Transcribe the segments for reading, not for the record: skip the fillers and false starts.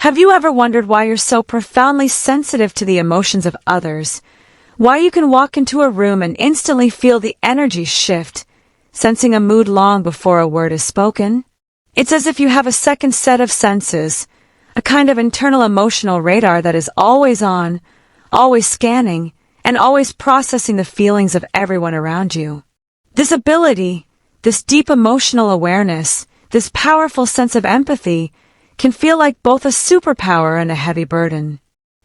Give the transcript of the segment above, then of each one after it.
Have you ever wondered why you're so profoundly sensitive to the emotions of others? Why you can walk into a room and instantly feel the energy shift, sensing a mood long before a word is spoken? It's as if you have a second set of senses, a kind of internal emotional radar that is always on, always scanning, and always processing the feelings of everyone around you. This ability, this deep emotional awareness, this powerful sense of empathy, can feel like both a superpower and a heavy burden.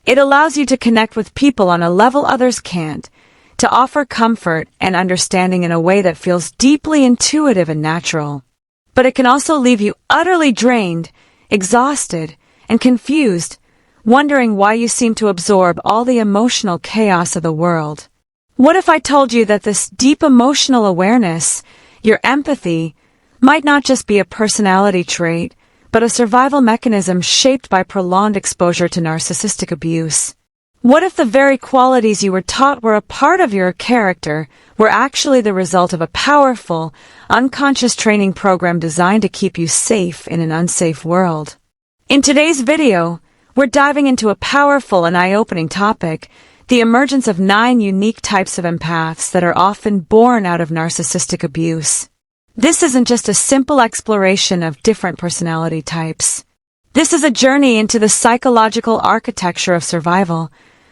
It allows you to connect with people on a level others can't, to offer comfort and understanding in a way that feels deeply intuitive and natural. But it can also leave you utterly drained, exhausted, and confused, wondering why you seem to absorb all the emotional chaos of the world. What if I told you that this deep emotional awareness, your empathy, might not just be a personality trait, but a survival mechanism shaped by prolonged exposure to narcissistic abuse? What if the very qualities you were taught were a part of your character were actually the result of a powerful, unconscious training program designed to keep you safe in an unsafe world? In today's video, we're diving into a powerful and eye-opening topic, the emergence of 9 unique types of empaths that are often born out of narcissistic abuse. This isn't just a simple exploration of different personality types. This is a journey into the psychological architecture of survival,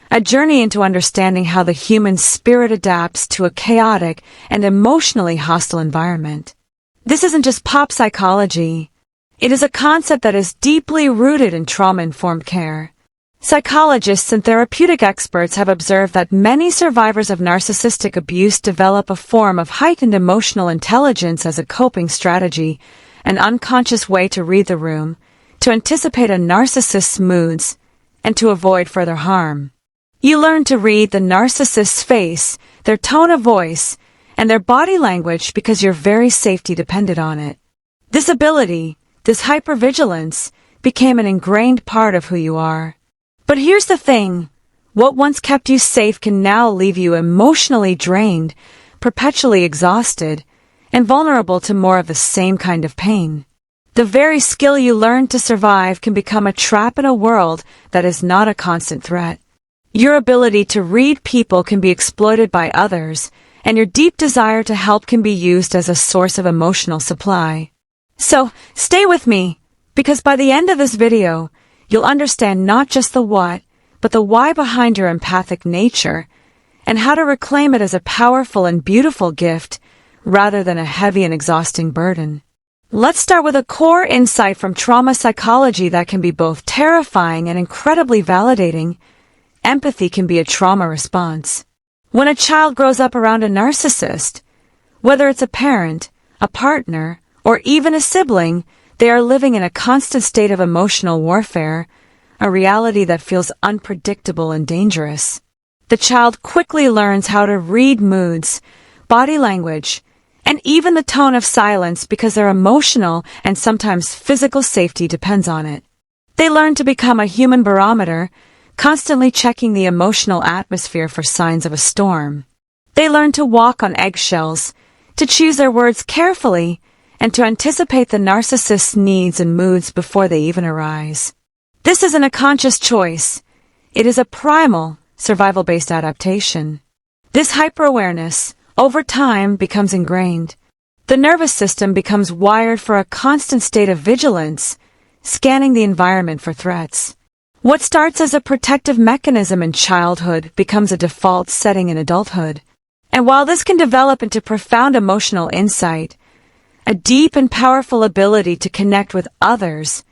a journey into understanding how the human spirit adapts to a chaotic and emotionally hostile environment. This isn't just pop psychology. It is a concept that is deeply rooted in trauma-informed care. Psychologists and therapeutic experts have observed that many survivors of narcissistic abuse develop a form of heightened emotional intelligence as a coping strategy, an unconscious way to read the room, to anticipate a narcissist's moods, and to avoid further harm. You learn to read the narcissist's face, their tone of voice, and their body language because your very safety depended on it. This ability, this hypervigilance, became an ingrained part of who you are. But here's the thing. What once kept you safe can now leave you emotionally drained, perpetually exhausted, and vulnerable to more of the same kind of pain. The very skill you learned to survive can become a trap in a world that is not a constant threat. Your ability to read people can be exploited by others, and your deep desire to help can be used as a source of emotional supply. So, stay with me, because by the end of this video, you'll understand not just the what, but the why behind your empathic nature, and how to reclaim it as a powerful and beautiful gift, rather than a heavy and exhausting burden. Let's start with a core insight from trauma psychology that can be both terrifying and incredibly validating. Empathy can be a trauma response. When a child grows up around a narcissist, whether it's a parent, a partner, or even a sibling, they are living in a constant state of emotional warfare, a reality that feels unpredictable and dangerous. The child quickly learns how to read moods, body language, and even the tone of silence because their emotional and sometimes physical safety depends on it. They learn to become a human barometer, constantly checking the emotional atmosphere for signs of a storm. They learn to walk on eggshells, to choose their words carefully, and to anticipate the narcissist's needs and moods before they even arise. This isn't a conscious choice. It is a primal, survival-based adaptation. This hyper-awareness, over time, becomes ingrained. The nervous system becomes wired for a constant state of vigilance, scanning the environment for threats. What starts as a protective mechanism in childhood becomes a default setting in adulthood. And while this can develop into profound emotional insight, a deep and powerful ability to connect with others,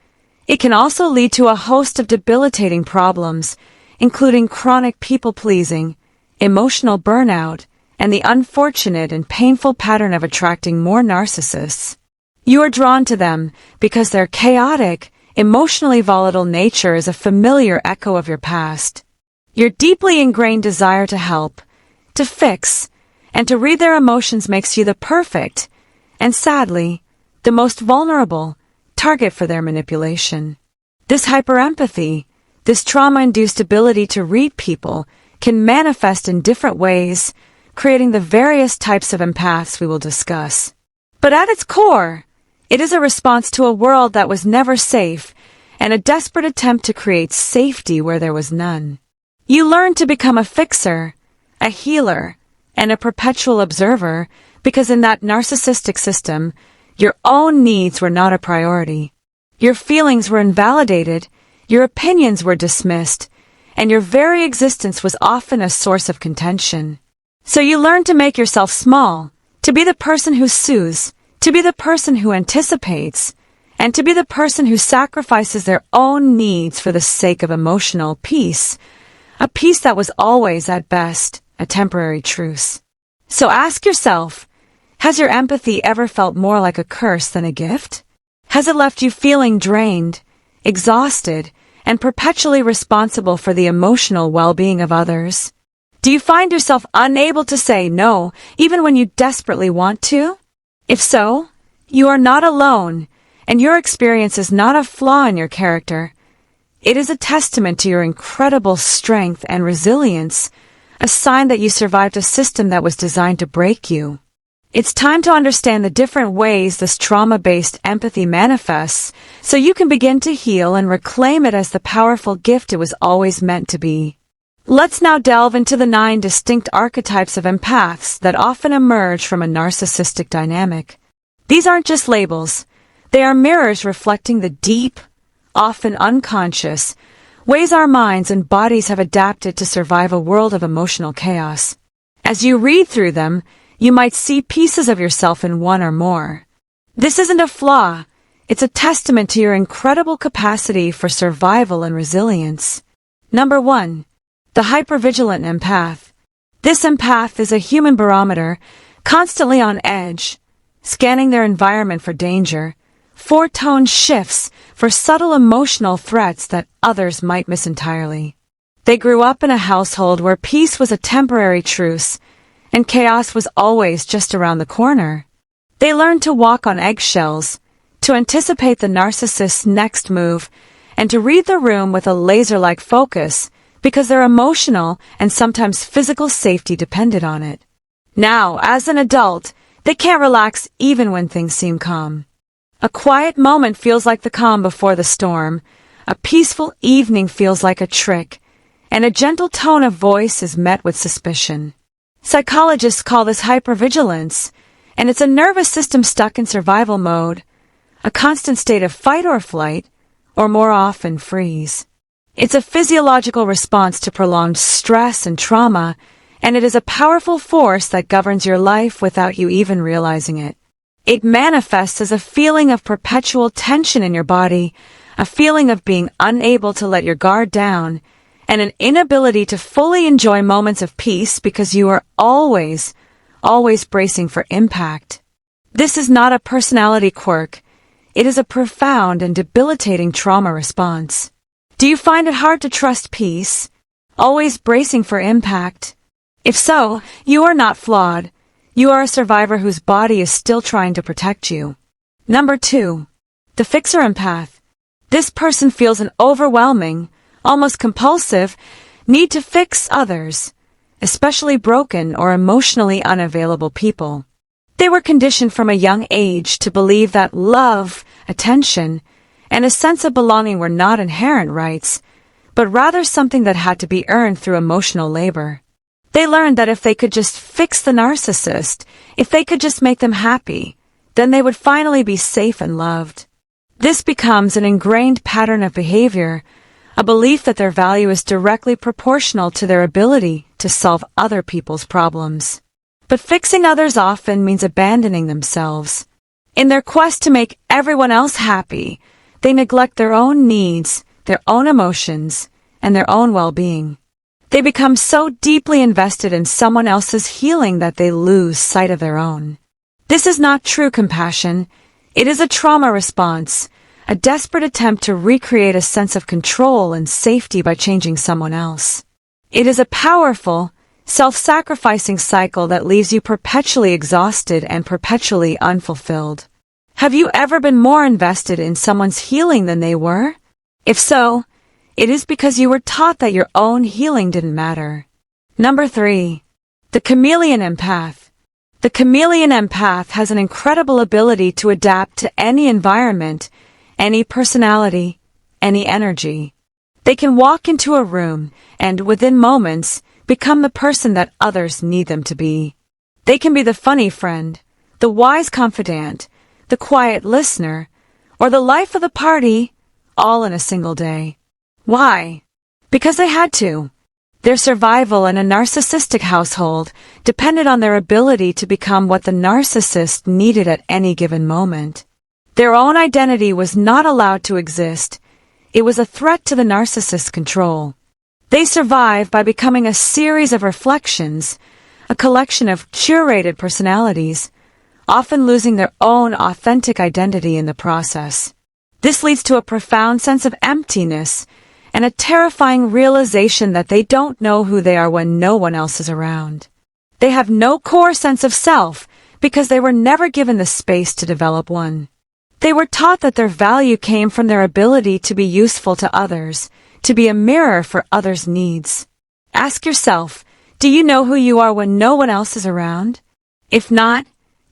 it can also lead to a host of debilitating problems, including chronic people-pleasing, emotional burnout, and the unfortunate and painful pattern of attracting more narcissists. You are drawn to them because their chaotic, emotionally volatile nature is a familiar echo of your past. Your deeply ingrained desire to help, to fix, and to read their emotions makes you the perfect, and sadly, the most vulnerable, target for their manipulation. This hyperempathy, this trauma-induced ability to read people, can manifest in different ways, creating the various types of empaths we will discuss. But at its core, it is a response to a world that was never safe, and a desperate attempt to create safety where there was none. You learned to become a fixer, a healer, and a perpetual observer because in that narcissistic system, your own needs were not a priority. Your feelings were invalidated, your opinions were dismissed, and your very existence was often a source of contention. So you learned to make yourself small, to be the person who soothes, to be the person who anticipates, and to be the person who sacrifices their own needs for the sake of emotional peace, a peace that was always, at best, a temporary truce. So ask yourself, has your empathy ever felt more like a curse than a gift? Has it left you feeling drained, exhausted, and perpetually responsible for the emotional well-being of others? Do you find yourself unable to say no, even when you desperately want to? If so, you are not alone, and your experience is not a flaw in your character. It is a testament to your incredible strength and resilience, a sign that you survived a system that was designed to break you. It's time to understand the different ways this trauma-based empathy manifests so you can begin to heal and reclaim it as the powerful gift it was always meant to be. Let's now delve into the 9 distinct archetypes of empaths that often emerge from a narcissistic dynamic. These aren't just labels. They are mirrors reflecting the deep, often unconscious, ways our minds and bodies have adapted to survive a world of emotional chaos. As you read through them, you might see pieces of yourself in one or more. This isn't a flaw. It's a testament to your incredible capacity for survival and resilience. Number 1. The hypervigilant empath. This empath is a human barometer, constantly on edge, scanning their environment for danger, for tone shifts, for subtle emotional threats that others might miss entirely. They grew up in a household where peace was a temporary truce, and chaos was always just around the corner. They learned to walk on eggshells, to anticipate the narcissist's next move, and to read the room with a laser-like focus because their emotional and sometimes physical safety depended on it. Now, as an adult, they can't relax even when things seem calm. A quiet moment feels like the calm before the storm, a peaceful evening feels like a trick, and a gentle tone of voice is met with suspicion. Psychologists call this hypervigilance, and it's a nervous system stuck in survival mode, a constant state of fight or flight, or more often freeze. It's a physiological response to prolonged stress and trauma, and it is a powerful force that governs your life without you even realizing it. It manifests as a feeling of perpetual tension in your body, a feeling of being unable to let your guard down, and an inability to fully enjoy moments of peace because you are always bracing for impact. This is not a personality quirk. It is a profound and debilitating trauma response. Do you find it hard to trust peace, always bracing for impact? If so, you are not flawed. You are a survivor whose body is still trying to protect you. Number 2. The fixer empath. This person feels an overwhelming, almost compulsive, need to fix others, especially broken or emotionally unavailable people. They were conditioned from a young age to believe that love, attention, and a sense of belonging were not inherent rights, but rather something that had to be earned through emotional labor. They learned that if they could just fix the narcissist, if they could just make them happy, then they would finally be safe and loved. This becomes an ingrained pattern of behavior, a belief that their value is directly proportional to their ability to solve other people's problems. But fixing others often means abandoning themselves. In their quest to make everyone else happy, they neglect their own needs, their own emotions, and their own well-being. They become so deeply invested in someone else's healing that they lose sight of their own. This is not true compassion. It is a trauma response, a desperate attempt to recreate a sense of control and safety by changing someone else. It is a powerful, self-sacrificing cycle that leaves you perpetually exhausted and perpetually unfulfilled. Have you ever been more invested in someone's healing than they were? If so, it is because you were taught that your own healing didn't matter. Number 3. The chameleon empath. The chameleon empath has an incredible ability to adapt to any environment, any personality, any energy. They can walk into a room and, within moments, become the person that others need them to be. They can be the funny friend, the wise confidant, the quiet listener, or the life of the party, all in a single day. Why? Because they had to. Their survival in a narcissistic household depended on their ability to become what the narcissist needed at any given moment. Their own identity was not allowed to exist. It was a threat to the narcissist's control. They survive by becoming a series of reflections, a collection of curated personalities, often losing their own authentic identity in the process. This leads to a profound sense of emptiness and a terrifying realization that they don't know who they are when no one else is around. They have no core sense of self because they were never given the space to develop one. They were taught that their value came from their ability to be useful to others, to be a mirror for others' needs. Ask yourself, do you know who you are when no one else is around? If not,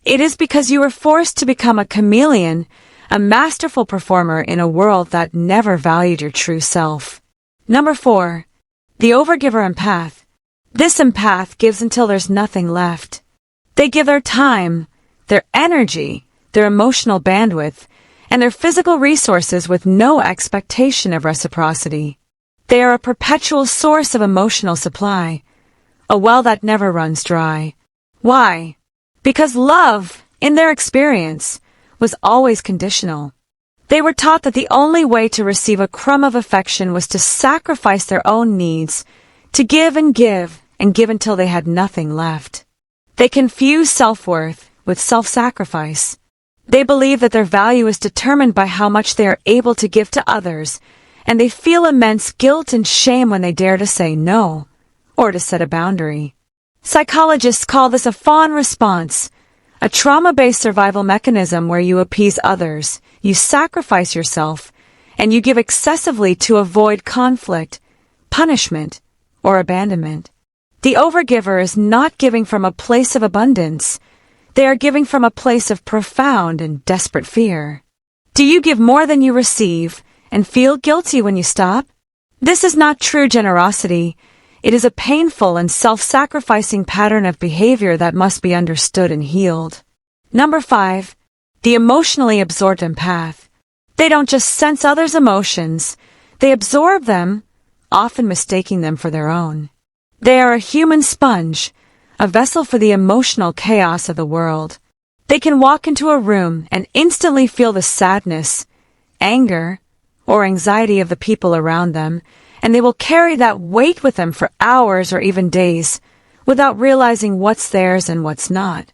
it is because you were forced to become a chameleon, a masterful performer in a world that never valued your true self. Number 4. The overgiver empath. This empath gives until there's nothing left. They give their time, their energy, their emotional bandwidth, and their physical resources with no expectation of reciprocity. They are a perpetual source of emotional supply, a well that never runs dry. Why? Because love, in their experience, was always conditional. They were taught that the only way to receive a crumb of affection was to sacrifice their own needs, to give and give and give until they had nothing left. They confuse self-worth with self-sacrifice. They believe that their value is determined by how much they are able to give to others, and they feel immense guilt and shame when they dare to say no, or to set a boundary. Psychologists call this a fawn response, a trauma-based survival mechanism where you appease others, you sacrifice yourself, and you give excessively to avoid conflict, punishment, or abandonment. The overgiver is not giving from a place of abundance. They are giving from a place of profound and desperate fear. Do you give more than you receive and feel guilty when you stop? This is not true generosity. It is a painful and self-sacrificing pattern of behavior that must be understood and healed. Number 5. The emotionally absorbed empath. They don't just sense others' emotions, they absorb them, often mistaking them for their own. They are a human sponge, a vessel for the emotional chaos of the world. They can walk into a room and instantly feel the sadness, anger, or anxiety of the people around them, and they will carry that weight with them for hours or even days, without realizing what's theirs and what's not.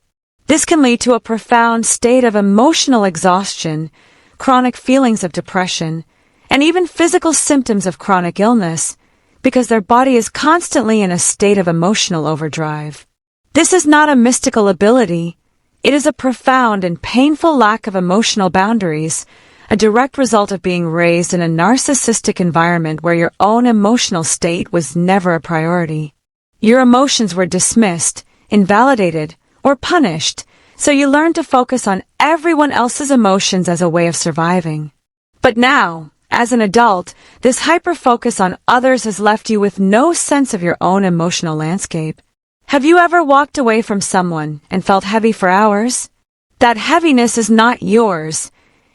This can lead to a profound state of emotional exhaustion, chronic feelings of depression, and even physical symptoms of chronic illness, because their body is constantly in a state of emotional overdrive. This is not a mystical ability. It is a profound and painful lack of emotional boundaries, a direct result of being raised in a narcissistic environment where your own emotional state was never a priority. Your emotions were dismissed, invalidated, or punished, so you learned to focus on everyone else's emotions as a way of surviving. But now, as an adult, this hyper-focus on others has left you with no sense of your own emotional landscape. Have you ever walked away from someone and felt heavy for hours? That heaviness is not yours.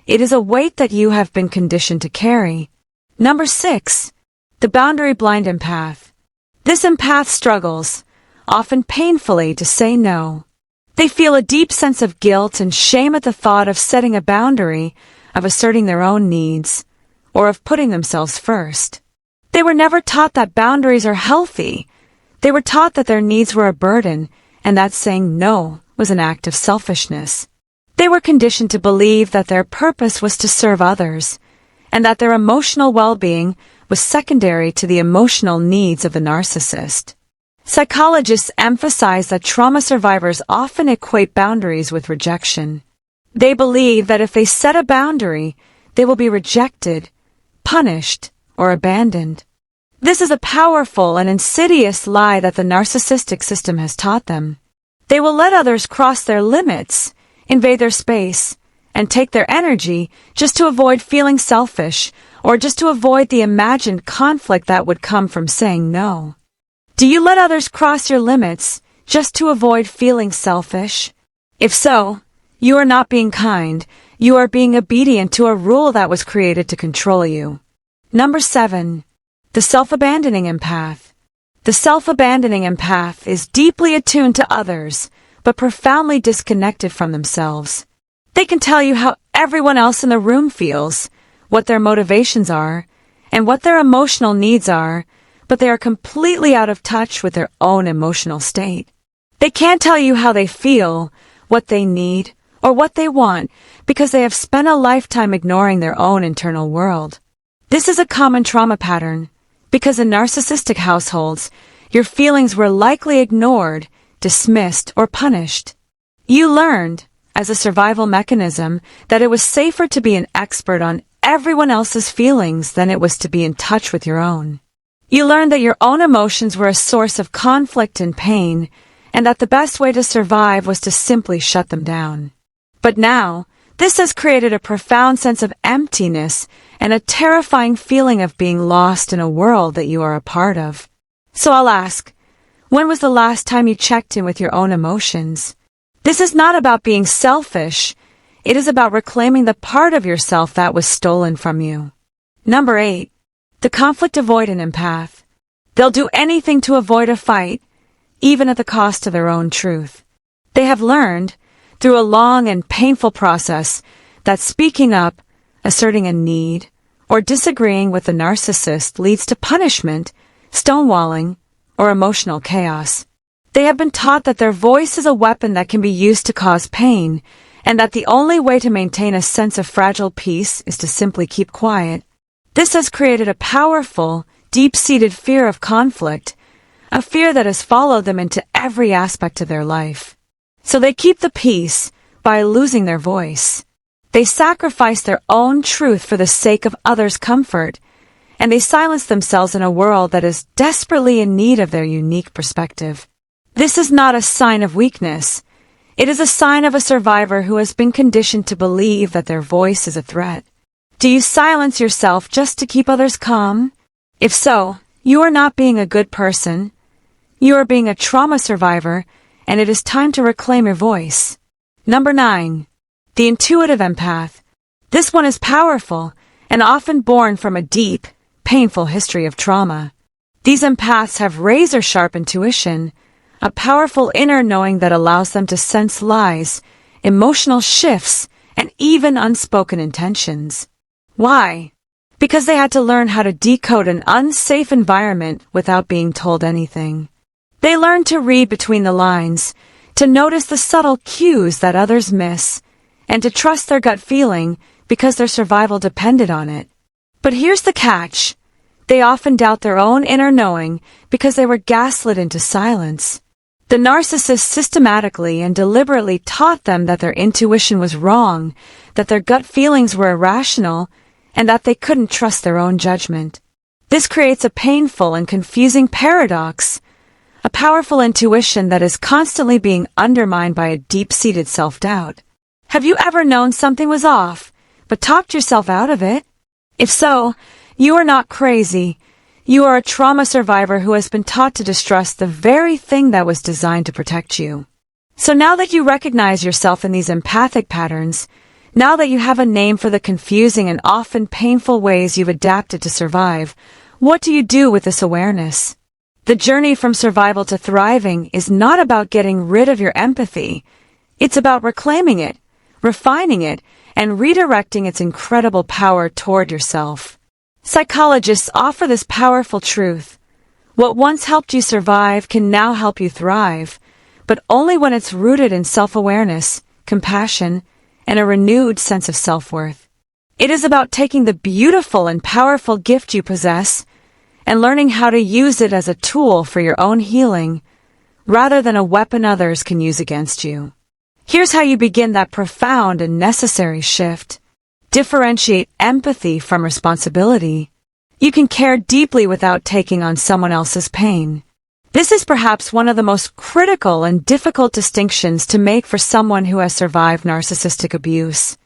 It is a weight that you have been conditioned to carry. Number 6. The boundary-blind empath. This empath struggles, often painfully, to say no. They feel a deep sense of guilt and shame at the thought of setting a boundary, of asserting their own needs, or of putting themselves first. They were never taught that boundaries are healthy. They were taught that their needs were a burden, and that saying no was an act of selfishness. They were conditioned to believe that their purpose was to serve others, and that their emotional well-being was secondary to the emotional needs of the narcissist. Psychologists emphasize that trauma survivors often equate boundaries with rejection. They believe that if they set a boundary, they will be rejected, punished, or abandoned. This is a powerful and insidious lie that the narcissistic system has taught them. They will let others cross their limits, invade their space, and take their energy just to avoid feeling selfish or just to avoid the imagined conflict that would come from saying no? Do you let others cross your limits just to avoid feeling selfish? If so, you are not being kind. You are being obedient to a rule that was created to control you. Number 7. The self-abandoning empath. The self-abandoning empath is deeply attuned to others, but profoundly disconnected from themselves. They can tell you how everyone else in the room feels, what their motivations are, and what their emotional needs are, but they are completely out of touch with their own emotional state. They can't tell you how they feel, what they need, or what they want, because they have spent a lifetime ignoring their own internal world. This is a common trauma pattern, because in narcissistic households, your feelings were likely ignored, dismissed, or punished. You learned, as a survival mechanism, that it was safer to be an expert on everyone else's feelings than it was to be in touch with your own. You learned that your own emotions were a source of conflict and pain, and that the best way to survive was to simply shut them down. But now, this has created a profound sense of emptiness and a terrifying feeling of being lost in a world that you are a part of. So I'll ask, when was the last time you checked in with your own emotions? This is not about being selfish. It is about reclaiming the part of yourself that was stolen from you. Number 8. The conflict avoidant empath. They'll do anything to avoid a fight, even at the cost of their own truth. They have learned, through a long and painful process, that speaking up, asserting a need, or disagreeing with the narcissist leads to punishment, stonewalling, or emotional chaos. They have been taught that their voice is a weapon that can be used to cause pain, and that the only way to maintain a sense of fragile peace is to simply keep quiet. This has created a powerful, deep-seated fear of conflict, a fear that has followed them into every aspect of their life. So they keep the peace by losing their voice. They sacrifice their own truth for the sake of others' comfort, and they silence themselves in a world that is desperately in need of their unique perspective. This is not a sign of weakness. It is a sign of a survivor who has been conditioned to believe that their voice is a threat. Do you silence yourself just to keep others calm? If so, you are not being a good person. You are being a trauma survivor, and it is time to reclaim your voice. Number 9. The intuitive empath. This one is powerful and often born from a deep, painful history of trauma. These empaths have razor-sharp intuition, a powerful inner knowing that allows them to sense lies, emotional shifts, and even unspoken intentions. Why? Because they had to learn how to decode an unsafe environment without being told anything. They learned to read between the lines, to notice the subtle cues that others miss, and to trust their gut feeling because their survival depended on it. But here's the catch. They often doubt their own inner knowing because they were gaslit into silence. The narcissist systematically and deliberately taught them that their intuition was wrong, that their gut feelings were irrational, and that they couldn't trust their own judgment. This creates a painful and confusing paradox, a powerful intuition that is constantly being undermined by a deep-seated self-doubt. Have you ever known something was off, but talked yourself out of it? If so, you are not crazy. You are a trauma survivor who has been taught to distrust the very thing that was designed to protect you. So now that you recognize yourself in these empathic patterns, now that you have a name for the confusing and often painful ways you've adapted to survive, what do you do with this awareness? The journey from survival to thriving is not about getting rid of your empathy. It's about reclaiming it, refining it, and redirecting its incredible power toward yourself. Psychologists offer this powerful truth. What once helped you survive can now help you thrive, but only when it's rooted in self-awareness, compassion, and a renewed sense of self-worth. It is about taking the beautiful and powerful gift you possess and learning how to use it as a tool for your own healing, rather than a weapon others can use against you. Here's how you begin that profound and necessary shift. Differentiate empathy from responsibility. You can care deeply without taking on someone else's pain. This is perhaps one of the most critical and difficult distinctions to make for someone who has survived narcissistic abuse.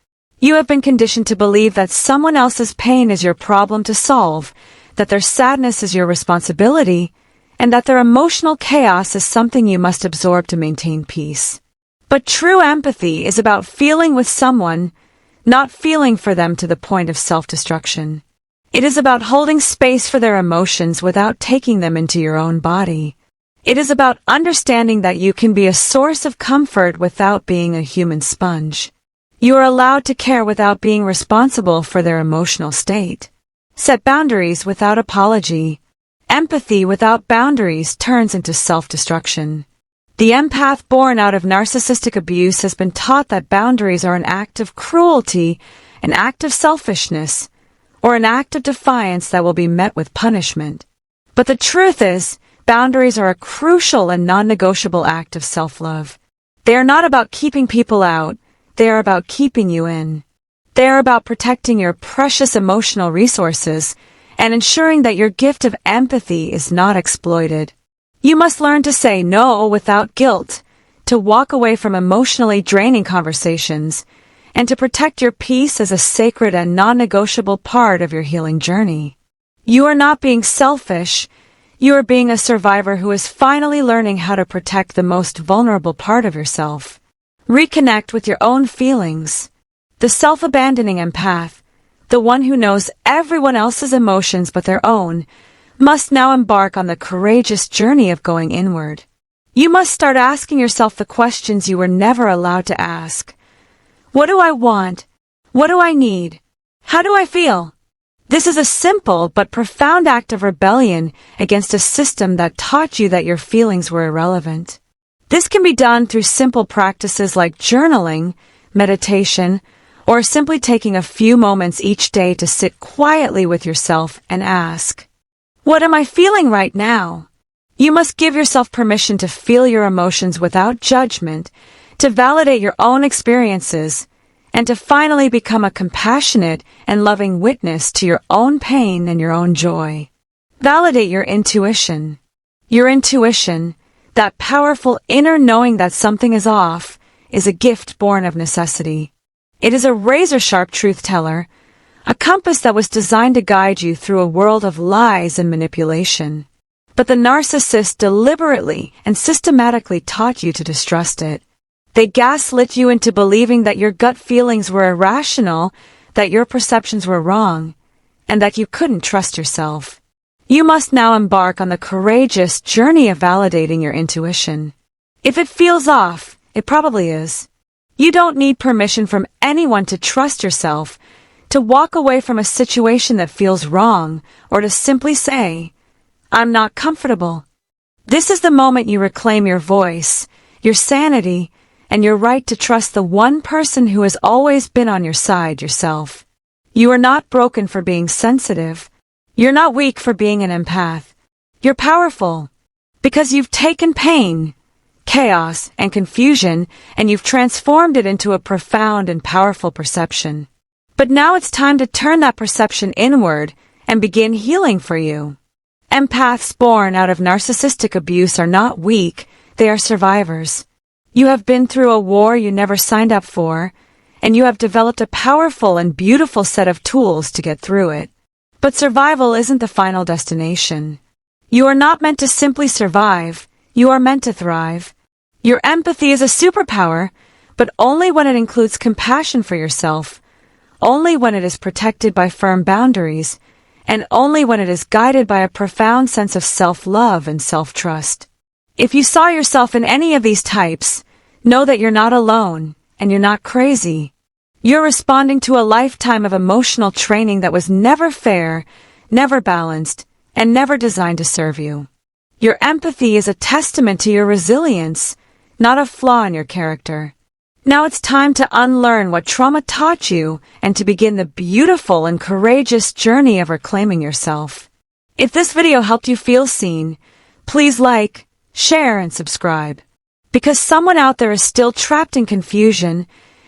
You have been conditioned to believe that someone else's pain is your problem to solve, that their sadness is your responsibility, and that their emotional chaos is something you must absorb to maintain peace. But true empathy is about feeling with someone, not feeling for them to the point of self-destruction. It is about holding space for their emotions without taking them into your own body. It is about understanding that you can be a source of comfort without being a human sponge. You are allowed to care without being responsible for their emotional state. Set boundaries without apology. Empathy without boundaries turns into self-destruction. The empath born out of narcissistic abuse has been taught that boundaries are an act of cruelty, an act of selfishness, or an act of defiance that will be met with punishment. But the truth is, boundaries are a crucial and non-negotiable act of self-love. They are not about keeping people out, they are about keeping you in. They are about protecting your precious emotional resources and ensuring that your gift of empathy is not exploited. You must learn to say no without guilt, to walk away from emotionally draining conversations, and to protect your peace as a sacred and non-negotiable part of your healing journey. You are not being selfish, you are being a survivor who is finally learning how to protect the most vulnerable part of yourself. Reconnect with your own feelings. The self-abandoning empath, the one who knows everyone else's emotions but their own, must now embark on the courageous journey of going inward. You must start asking yourself the questions you were never allowed to ask. What do I want? What do I need? How do I feel? This is a simple but profound act of rebellion against a system that taught you that your feelings were irrelevant. This can be done through simple practices like journaling, meditation, or simply taking a few moments each day to sit quietly with yourself and ask, what am I feeling right now? You must give yourself permission to feel your emotions without judgment, to validate your own experiences, and to finally become a compassionate and loving witness to your own pain and your own joy. Validate your intuition. Your intuition, that powerful inner knowing that something is off, is a gift born of necessity. It is a razor-sharp truth teller, a compass that was designed to guide you through a world of lies and manipulation. But the narcissist deliberately and systematically taught you to distrust it. They gaslit you into believing that your gut feelings were irrational, that your perceptions were wrong, and that you couldn't trust yourself. You must now embark on the courageous journey of validating your intuition. If it feels off, it probably is. You don't need permission from anyone to trust yourself, to walk away from a situation that feels wrong, or to simply say, I'm not comfortable. This is the moment you reclaim your voice, your sanity, and your right to trust the one person who has always been on your side, yourself. You are not broken for being sensitive. You're not weak for being an empath. You're powerful because you've taken pain, chaos, and confusion, and you've transformed it into a profound and powerful perception. But now it's time to turn that perception inward and begin healing for you. Empaths born out of narcissistic abuse are not weak, they are survivors. You have been through a war you never signed up for, and you have developed a powerful and beautiful set of tools to get through it. But survival isn't the final destination. You are not meant to simply survive, you are meant to thrive. Your empathy is a superpower, but only when it includes compassion for yourself, only when it is protected by firm boundaries, and only when it is guided by a profound sense of self-love and self-trust. If you saw yourself in any of these types, know that you're not alone, and you're not crazy. You're responding to a lifetime of emotional training that was never fair, never balanced, and never designed to serve you. Your empathy is a testament to your resilience, not a flaw in your character. Now it's time to unlearn what trauma taught you and to begin the beautiful and courageous journey of reclaiming yourself. If this video helped you feel seen, please like, share, and subscribe. Because someone out there is still trapped in confusion,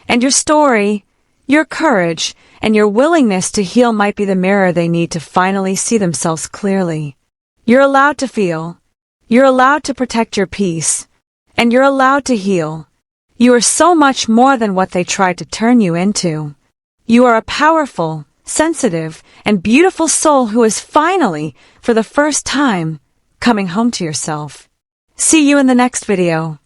and your story, your courage, and your willingness to heal might be the mirror they need to finally see themselves clearly. You're allowed to feel. You're allowed to protect your peace. And you're allowed to heal. You are so much more than what they tried to turn you into. You are a powerful, sensitive, and beautiful soul who is finally, for the first time, coming home to yourself. See you in the next video.